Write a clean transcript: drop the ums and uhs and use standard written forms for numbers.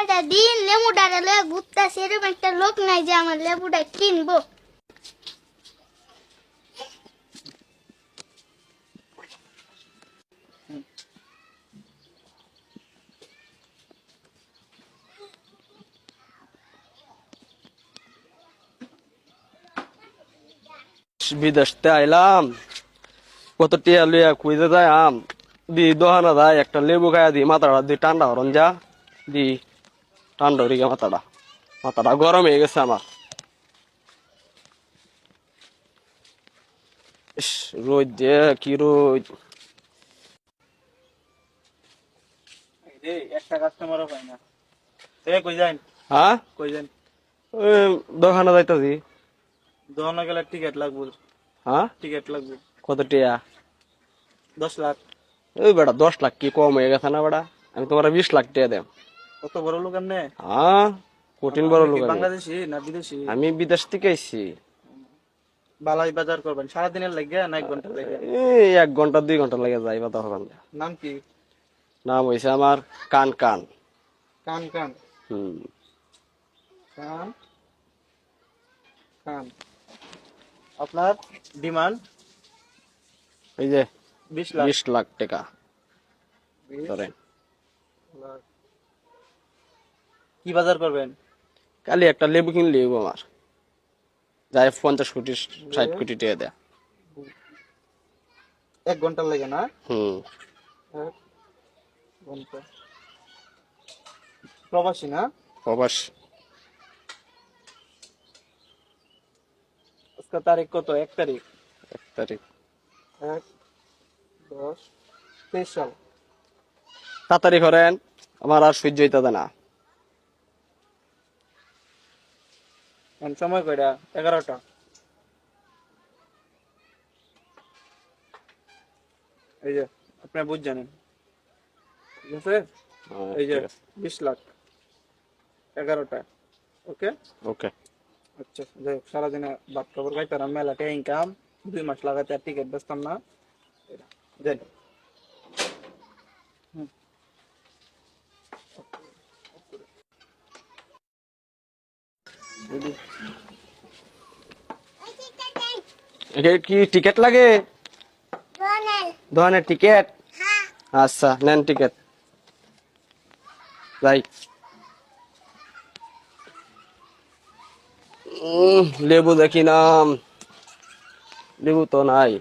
সারাটা দিন লেবুটা লয়ে ঘুরতাছি, এরকম একটা লোক নাই যে আমার লেবুটা কিনবো। বিদেশতে আইলাম, কত টিয়া লইয়া কুইতে যায় আম দি দোহানা যায় একটা লেবু খাইয়া দি মাথাটা দি ঠান্ডা হরন যা দি ঠান্ডা হয়ে গে মাথাটা মাথাটা গরম হয়ে গেছে আমার। ইস, রোদ যে কি রোদ। একটা কাস্টমারও পাই না। কই যান? হ্যাঁ, কই যান? দোকানে যাইতাছি। দোকানে গেলে টিকিট লাগবে। হ্যাঁ, টিকিট লাগবে কত টিয়া? 10 লাখ। ওই বেটা 10 লাখ কি কম হয়ে গেছে না বেটা? আমি তোমার 20 লাখ টিয়া দেব। কত বড় লোক আপনি? হ্যাঁ, কঠিন বড় লোক আমি। বাংলাদেশি না বিদেশি? আমি বিদেশ থেকে আইছি। বালাই বাজার করবেন সারাদিনের লাগে না 1 ঘন্টা লাগে? এই 1 ঘন্টা 2 ঘন্টা লাগে যাইবা তখন। নাম কি? নাম হয়েছে আমার কান কান। কান কান হুম, কান কান। আপনার ডিমান্ড এই যে 20 লাখ। 20 লাখ টাকা 20 ধরেন। লাখ। কি বাজার করবেন? কালি একটা লেবু কিনলে আমার যাই 50 কোটি 60 কোটি টাকা দেয়। 1 ঘন্টা লাগে না? হুম, 1 ঘন্টা। প্রবাসী না? অবশ্য। আজকে তারিখ কত? 1 তারিখ। 1 তারিখ 1/10/23 সাল। তাড়াতাড়ি করেন, আমার আর সহ্য হইতাছে না। এখন সময় কয়টা? 11টা। এই যে আপনি বুঝ জানেন, ঠিক আছে? এই যে ঠিক আছে, 20 লাখ 11টা। ওকে ওকে। আচ্ছা, যাই হোক, সারাদিনে ভাত খাবার খাইতাম, মেলাতে ইনকাম 2 মাস লাগাতে আর টিকিট বেচতাম না। যাই কি টিকিট লাগে? দোকানের টিকিট? আচ্ছা, নেন টিকিট। যাই। লেবু দেখি নাম, লেবু তো নাই।